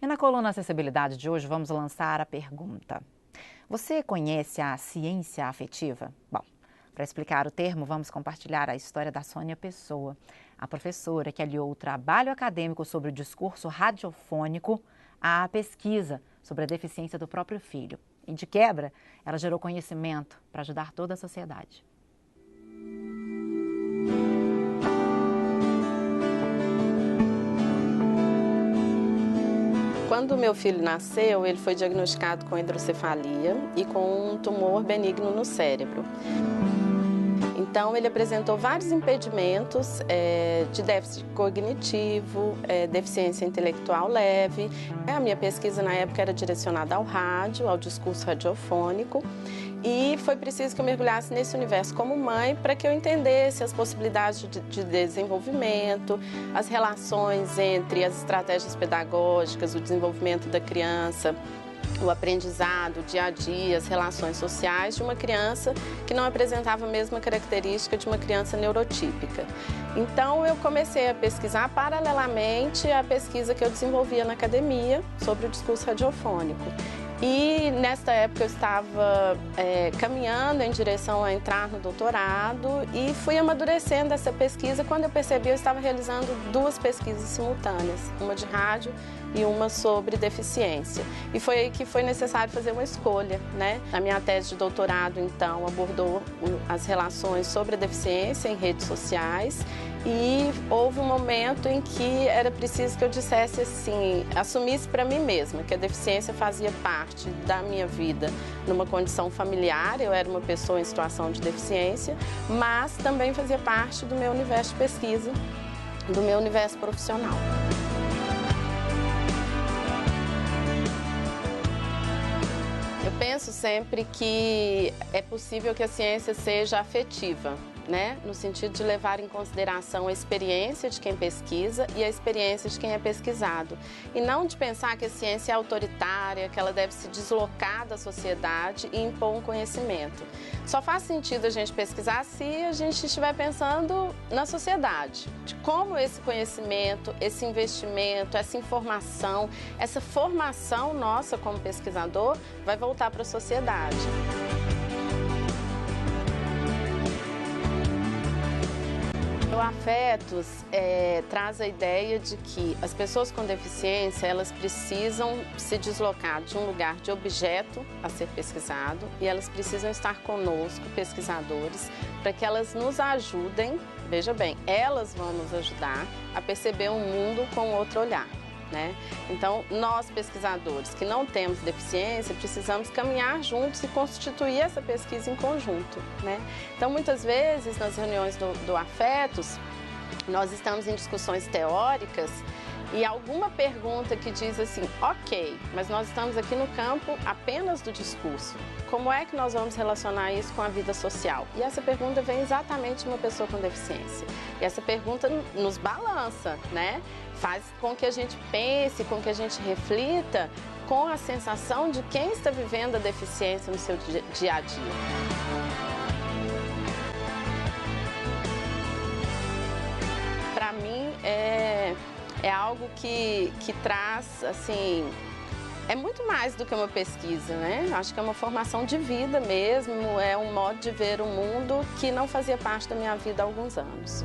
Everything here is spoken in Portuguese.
E na coluna Acessibilidade de hoje vamos lançar a pergunta: você conhece a ciência afetiva? Bom, para explicar o termo, vamos compartilhar a história da Sônia Pessoa, a professora que aliou o trabalho acadêmico sobre o discurso radiofônico à pesquisa sobre a deficiência do próprio filho. E de quebra, ela gerou conhecimento para ajudar toda a sociedade. Quando meu filho nasceu, ele foi diagnosticado com hidrocefalia e com um tumor benigno no cérebro. Então, ele apresentou vários impedimentos de déficit cognitivo, deficiência intelectual leve. A minha pesquisa na época era direcionada ao rádio, ao discurso radiofônico. E foi preciso que eu mergulhasse nesse universo como mãe para que eu entendesse as possibilidades de desenvolvimento, as relações entre as estratégias pedagógicas, o desenvolvimento da criança, o aprendizado, o dia a dia, as relações sociais de uma criança que não apresentava a mesma característica de uma criança neurotípica. Então, eu comecei a pesquisar paralelamente à pesquisa que eu desenvolvia na academia sobre o discurso radiofônico. E nesta época eu estava caminhando em direção a entrar no doutorado e fui amadurecendo essa pesquisa. Quando eu percebi, eu estava realizando duas pesquisas simultâneas, uma de rádio e uma sobre deficiência. E foi aí que foi necessário fazer uma escolha, né? A minha tese de doutorado, então, abordou as relações sobre a deficiência em redes sociais. E houve um momento em que era preciso que eu dissesse assim, assumisse para mim mesma que a deficiência fazia parte da minha vida numa condição familiar, eu era uma pessoa em situação de deficiência, mas também fazia parte do meu universo de pesquisa, do meu universo profissional. Eu penso sempre que é possível que a ciência seja afetiva, né? No sentido de levar em consideração a experiência de quem pesquisa e a experiência de quem é pesquisado. E não de pensar que a ciência é autoritária, que ela deve se deslocar da sociedade e impor um conhecimento. Só faz sentido a gente pesquisar se a gente estiver pensando na sociedade, de como esse conhecimento, esse investimento, essa informação, essa formação nossa como pesquisador vai voltar para a sociedade. O Afetos traz a ideia de que as pessoas com deficiência, elas precisam se deslocar de um lugar de objeto a ser pesquisado e elas precisam estar conosco, pesquisadores, para que elas nos ajudem, veja bem, elas vão nos ajudar a perceber o mundo com outro olhar. Né? Então, nós pesquisadores que não temos deficiência, precisamos caminhar juntos e constituir essa pesquisa em conjunto. Né? Então, muitas vezes, nas reuniões do Afetos, nós estamos em discussões teóricas e alguma pergunta que diz assim, ok, mas nós estamos aqui no campo apenas do discurso. Como é que nós vamos relacionar isso com a vida social? E essa pergunta vem exatamente de uma pessoa com deficiência. E essa pergunta nos balança, né? Faz com que a gente pense, com que a gente reflita com a sensação de quem está vivendo a deficiência no seu dia a dia. Para mim, é algo que traz, assim, é muito mais do que uma pesquisa, né? Acho que é uma formação de vida mesmo, é um modo de ver o mundo que não fazia parte da minha vida há alguns anos.